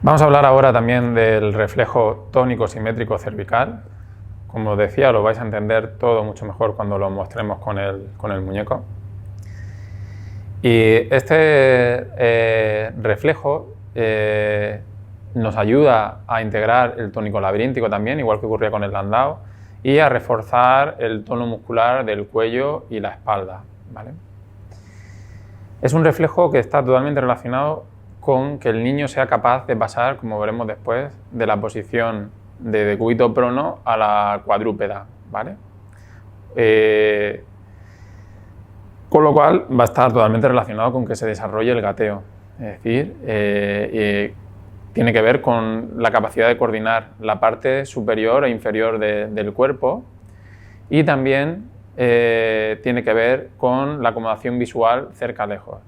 Vamos a hablar ahora también del reflejo tónico simétrico cervical. Como os decía, lo vais a entender todo mucho mejor cuando lo mostremos con el muñeco. Y este reflejo nos ayuda a integrar el tónico laberíntico también, igual que ocurría con el landau, y a reforzar el tono muscular del cuello y la espalda, ¿vale? Es un reflejo que está totalmente relacionado con que el niño sea capaz de pasar, como veremos después, de la posición de decúbito prono a la cuadrúpeda, ¿vale? Con lo cual va a estar totalmente relacionado con que se desarrolle el gateo, es decir, tiene que ver con la capacidad de coordinar la parte superior e inferior del cuerpo y también tiene que ver con la acomodación visual cerca-lejos.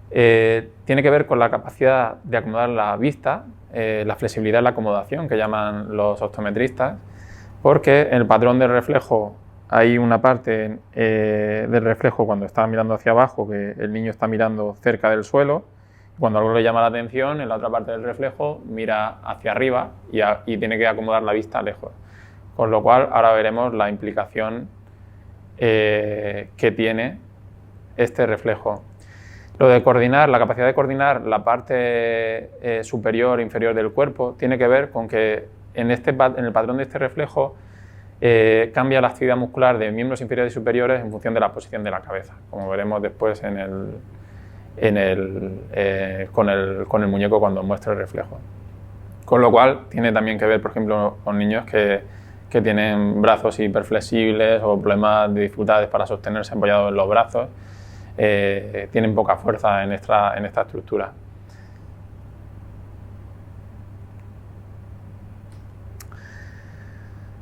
Tiene que ver con la capacidad de acomodar la vista, la flexibilidad en la acomodación que llaman los optometristas, porque en el patrón del reflejo hay una parte del reflejo cuando está mirando hacia abajo que el niño está mirando cerca del suelo. Cuando algo le llama la atención, en la otra parte del reflejo mira hacia arriba y tiene que acomodar la vista lejos. Con lo cual ahora veremos la implicación que tiene este reflejo. Lo de coordinar, la capacidad de coordinar la parte superior e inferior del cuerpo tiene que ver con que en el patrón de este reflejo cambia la actividad muscular de miembros inferiores y superiores en función de la posición de la cabeza, como veremos después con el muñeco cuando muestre el reflejo. Con lo cual tiene también que ver, por ejemplo, con niños que tienen brazos hiperflexibles o problemas de dificultades para sostenerse apoyados en los brazos. Tienen poca fuerza en esta estructura.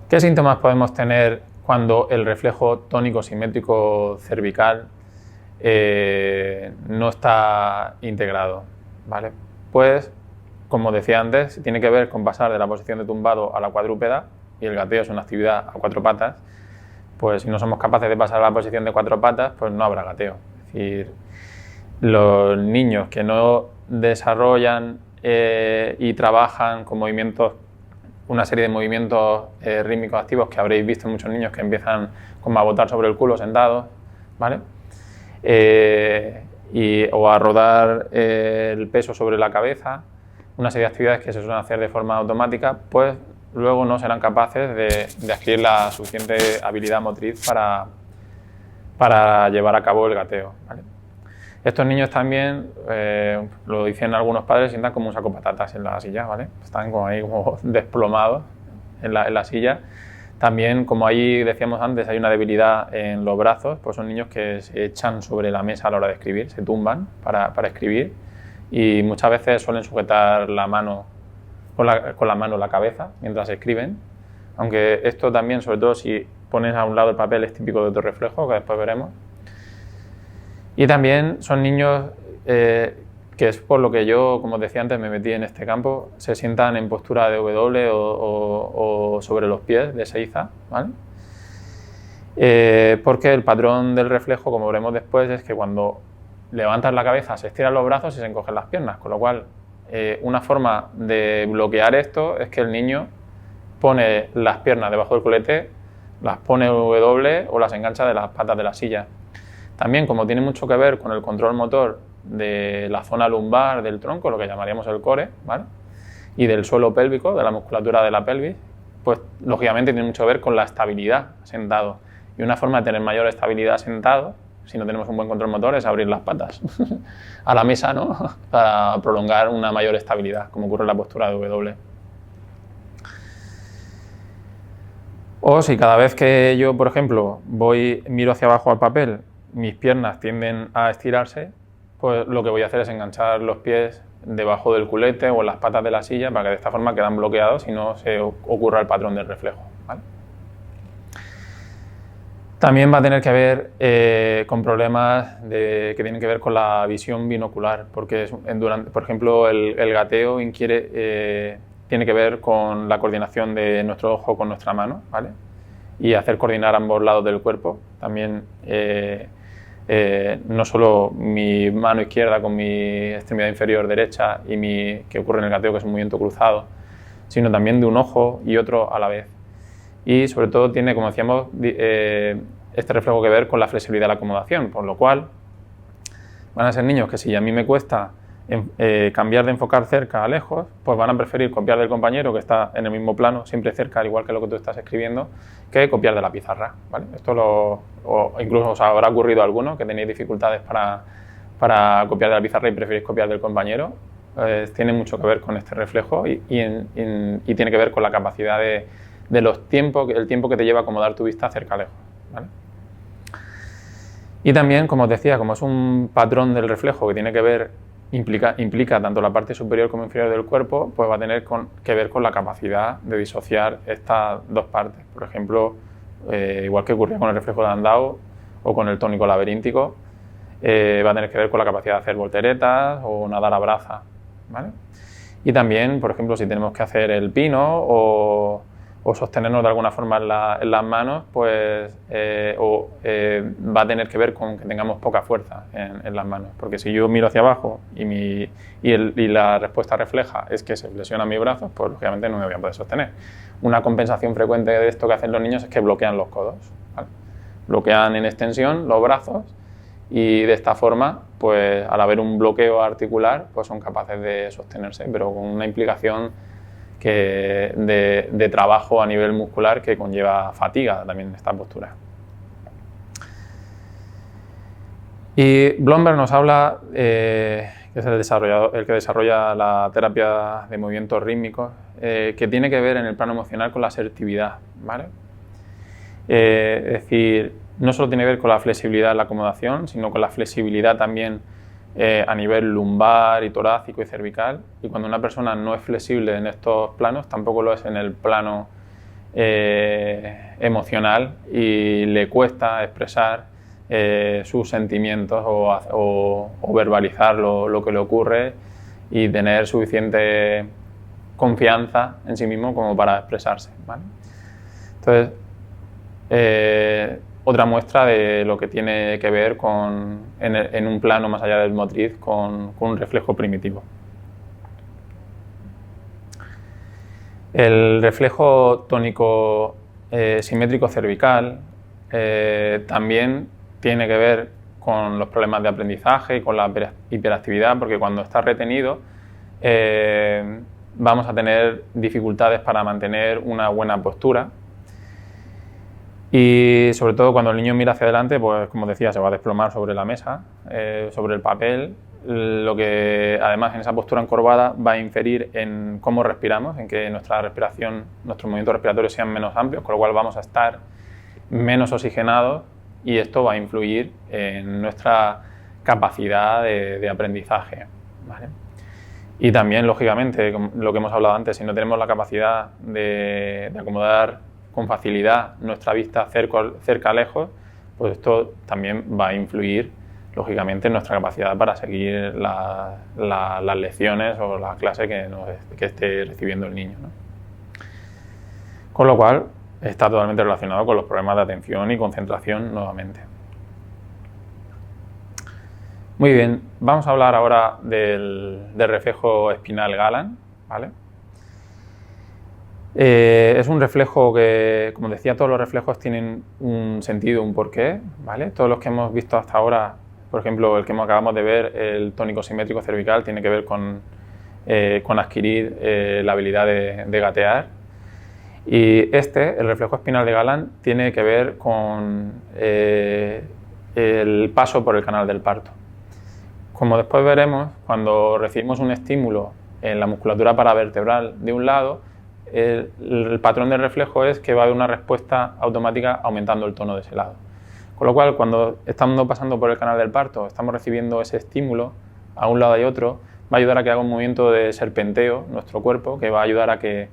¿Qué síntomas podemos tener cuando el reflejo tónico simétrico cervical no está integrado? ¿Vale? Pues, como decía antes, tiene que ver con pasar de la posición de tumbado a la cuadrúpeda, y el gateo es una actividad a cuatro patas. Pues si no somos capaces de pasar a la posición de cuatro patas, pues no habrá gateo. Es decir, los niños que no desarrollan y trabajan con movimientos, una serie de movimientos rítmicos activos que habréis visto en muchos niños que empiezan como a botar sobre el culo sentados, ¿vale? O a rodar el peso sobre la cabeza, una serie de actividades que se suelen hacer de forma automática, pues luego no serán capaces de adquirir la suficiente habilidad motriz para llevar a cabo el gateo, ¿vale? Estos niños también, lo dicen algunos padres, sientan como un saco de patatas en la silla, ¿vale? Están como ahí como desplomados en la silla. También, como ahí decíamos antes, hay una debilidad en los brazos, pues son niños que se echan sobre la mesa a la hora de escribir, se tumban para escribir y muchas veces suelen sujetar la mano con la mano la cabeza mientras escriben, aunque esto también, sobre todo si pones a un lado el papel, es típico de otro reflejo, que después veremos. Y también son niños que es por lo que yo, como os decía antes, me metí en este campo, se sientan en postura de W o sobre los pies de seiza, ¿vale? Porque el patrón del reflejo, como veremos después, es que cuando levantas la cabeza se estiran los brazos y se encogen las piernas, con lo cual una forma de bloquear esto es que el niño pone las piernas debajo del culete, las pone W o las engancha de las patas de la silla. También, como tiene mucho que ver con el control motor de la zona lumbar del tronco, lo que llamaríamos el core, ¿vale? Y del suelo pélvico, de la musculatura de la pelvis, pues lógicamente tiene mucho que ver con la estabilidad sentado. Y una forma de tener mayor estabilidad sentado, si no tenemos un buen control motor, es abrir las patas a la mesa, ¿no? Para prolongar una mayor estabilidad, como ocurre en la postura de W. O si cada vez que yo, por ejemplo, miro hacia abajo al papel, mis piernas tienden a estirarse, pues lo que voy a hacer es enganchar los pies debajo del culete o en las patas de la silla para que de esta forma quedan bloqueados y no se ocurra el patrón del reflejo, ¿vale? También va a tener que ver con problemas que tienen que ver con la visión binocular, porque por ejemplo el gateo tiene que ver con la coordinación de nuestro ojo con nuestra mano, ¿vale? Y hacer coordinar ambos lados del cuerpo. También no solo mi mano izquierda con mi extremidad inferior derecha y que ocurre en el gateo, que es un movimiento cruzado, sino también de un ojo y otro a la vez. Y sobre todo tiene, como decíamos, este reflejo que ver con la flexibilidad de la acomodación, por lo cual van a ser niños que si a mí me cuesta cambiar de enfocar cerca a lejos, pues van a preferir copiar del compañero que está en el mismo plano, siempre cerca, al igual que lo que tú estás escribiendo, que copiar de la pizarra, ¿vale? Esto incluso os habrá ocurrido a alguno que tenéis dificultades para copiar de la pizarra y preferís copiar del compañero. Tiene mucho que ver con este reflejo y tiene que ver con la capacidad de el tiempo que te lleva a acomodar tu vista cerca a lejos, ¿vale? Y también, como os decía, como es un patrón del reflejo que tiene que ver, implica tanto la parte superior como inferior del cuerpo, pues va a tener que ver con la capacidad de disociar estas dos partes. Por ejemplo, igual que ocurría con el reflejo de Landau o con el tónico laberíntico, va a tener que ver con la capacidad de hacer volteretas o nadar a braza, ¿vale? Y también, por ejemplo, si tenemos que hacer el pino o sostenernos de alguna forma en las manos, pues va a tener que ver con que tengamos poca fuerza en las manos. Porque si yo miro hacia abajo y la respuesta refleja es que se flexionan mis brazos, pues lógicamente no me voy a poder sostener. Una compensación frecuente de esto que hacen los niños es que bloquean los codos, ¿vale? Bloquean en extensión los brazos y de esta forma, pues al haber un bloqueo articular, pues son capaces de sostenerse, pero con una implicación de trabajo a nivel muscular que conlleva fatiga también en esta postura. Y Blomberg nos habla, que es el que desarrolla la terapia de movimientos rítmicos, que tiene que ver en el plano emocional con la asertividad, ¿vale? Es decir, no solo tiene que ver con la flexibilidad en la acomodación, sino con la flexibilidad también a nivel lumbar y torácico y cervical, y cuando una persona no es flexible en estos planos, tampoco lo es en el plano emocional y le cuesta expresar sus sentimientos o verbalizar lo que le ocurre y tener suficiente confianza en sí mismo como para expresarse, ¿vale? Entonces, otra muestra de lo que tiene que ver en un plano más allá del motriz con un reflejo primitivo. El reflejo tónico simétrico cervical también tiene que ver con los problemas de aprendizaje y con la hiperactividad, porque cuando está retenido vamos a tener dificultades para mantener una buena postura. Y sobre todo cuando el niño mira hacia adelante, pues como decía, se va a desplomar sobre la mesa, sobre el papel, lo que además en esa postura encorvada va a inferir en cómo respiramos, en que nuestra respiración, nuestros movimientos respiratorios sean menos amplios, con lo cual vamos a estar menos oxigenados y esto va a influir en nuestra capacidad de aprendizaje, ¿vale? Y también, lógicamente, lo que hemos hablado antes, si no tenemos la capacidad de acomodar con facilidad nuestra vista cerca lejos, pues esto también va a influir lógicamente en nuestra capacidad para seguir las lecciones o la clase que esté recibiendo el niño, ¿no? Con lo cual está totalmente relacionado con los problemas de atención y concentración nuevamente. Muy bien, vamos a hablar ahora del reflejo espinal Galán, ¿vale? Es un reflejo que, como decía, todos los reflejos tienen un sentido, un porqué, ¿vale? Todos los que hemos visto hasta ahora, por ejemplo, el que acabamos de ver, el tónico simétrico cervical, tiene que ver con adquirir la habilidad de gatear. Y el reflejo espinal de Galán, tiene que ver con el paso por el canal del parto. Como después veremos, cuando recibimos un estímulo en la musculatura paravertebral de un lado, el patrón del reflejo es que va a haber una respuesta automática aumentando el tono de ese lado. Con lo cual, cuando estamos pasando por el canal del parto, estamos recibiendo ese estímulo a un lado y otro, va a ayudar a que haga un movimiento de serpenteo nuestro cuerpo, que va a ayudar a que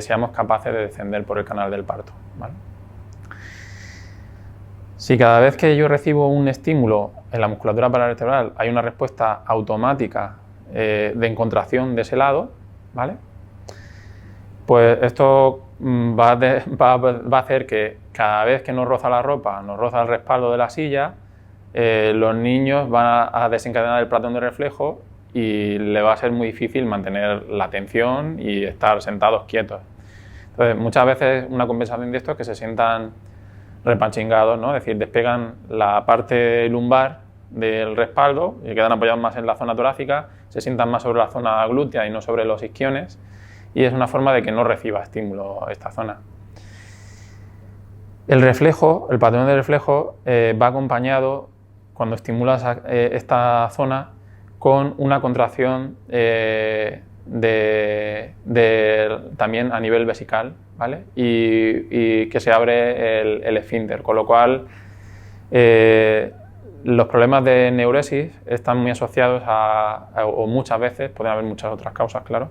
seamos capaces de descender por el canal del parto, ¿vale? Si cada vez que yo recibo un estímulo en la musculatura paravertebral hay una respuesta automática de contracción de ese lado, ¿vale? Pues esto va a hacer que cada vez que nos roza la ropa, nos roza el respaldo de la silla, los niños van a desencadenar el patrón de reflejo y le va a ser muy difícil mantener la atención y estar sentados quietos. Entonces, muchas veces una compensación de esto es que se sientan repanchingados, ¿no? Es decir, despegan la parte lumbar del respaldo y quedan apoyados más en la zona torácica, se sientan más sobre la zona glútea y no sobre los isquiones, y es una forma de que no reciba estímulo esta zona. El reflejo, el patrón de reflejo va acompañado, cuando estimulas esta zona, con una contracción también a nivel vesical, ¿vale? Y que se abre el esfínter, con lo cual los problemas de eneuresis están muy asociados o muchas veces, pueden haber muchas otras causas, claro,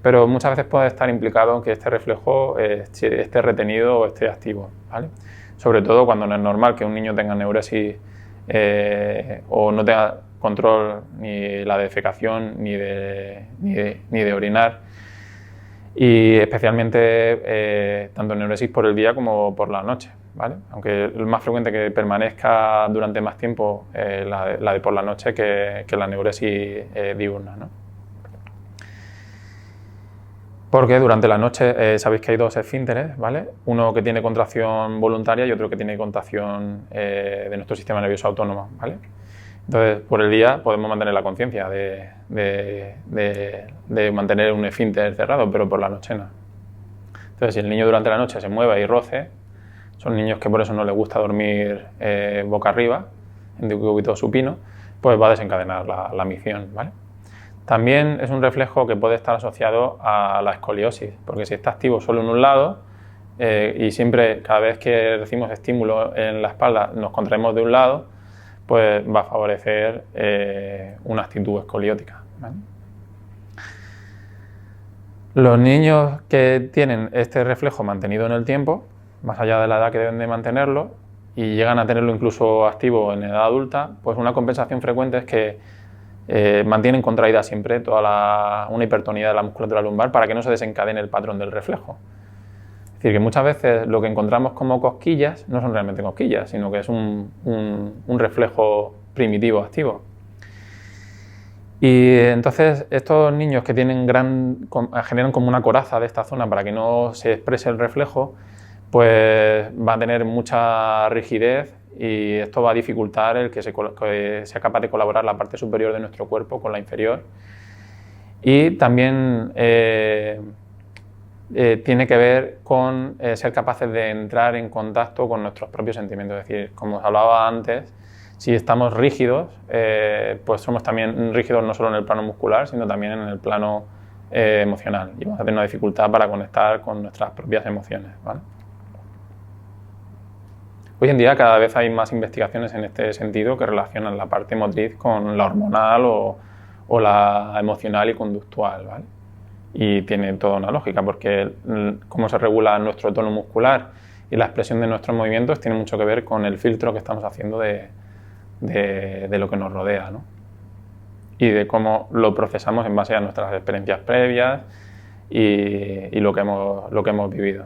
pero muchas veces puede estar implicado en que este reflejo esté retenido o esté activo, ¿vale? Sobre todo cuando no es normal que un niño tenga eneuresis o no tenga control ni la defecación ni de orinar, y especialmente tanto eneuresis por el día como por la noche, ¿vale? Aunque es más frecuente que permanezca durante más tiempo la de por la noche que la eneuresis diurna, ¿no? Porque durante la noche sabéis que hay dos esfínteres, ¿vale? Uno que tiene contracción voluntaria y otro que tiene contracción de nuestro sistema nervioso autónomo, ¿vale? Entonces, por el día podemos mantener la conciencia de mantener un esfínter cerrado, pero por la noche no. Entonces, si el niño durante la noche se mueve y roce, son niños que por eso no les gusta dormir boca arriba, en decúbito supino, pues va a desencadenar la micción, ¿vale? También es un reflejo que puede estar asociado a la escoliosis, porque si está activo solo en un lado y siempre, cada vez que recibimos estímulo en la espalda, nos contraemos de un lado, pues va a favorecer una actitud escoliótica, ¿vale? Los niños que tienen este reflejo mantenido en el tiempo, más allá de la edad que deben de mantenerlo, y llegan a tenerlo incluso activo en edad adulta, pues una compensación frecuente es que mantienen contraída siempre una hipertonía de la musculatura lumbar para que no se desencadene el patrón del reflejo. Es decir, que muchas veces lo que encontramos como cosquillas no son realmente cosquillas, sino que es un reflejo primitivo activo. Y entonces estos niños que generan como una coraza de esta zona para que no se exprese el reflejo, pues va a tener mucha rigidez y esto va a dificultar el que sea capaz de colaborar la parte superior de nuestro cuerpo con la inferior. Y también tiene que ver con ser capaces de entrar en contacto con nuestros propios sentimientos. Es decir, como os hablaba antes, si estamos rígidos, pues somos también rígidos no solo en el plano muscular, sino también en el plano emocional. Y vamos a tener una dificultad para conectar con nuestras propias emociones, ¿vale? Hoy en día cada vez hay más investigaciones en este sentido que relacionan la parte motriz con la hormonal o la emocional y conductual, ¿vale? Y tiene toda una lógica, porque cómo se regula nuestro tono muscular y la expresión de nuestros movimientos tiene mucho que ver con el filtro que estamos haciendo de lo que nos rodea, ¿no? Y de cómo lo procesamos en base a nuestras experiencias previas y lo que hemos vivido.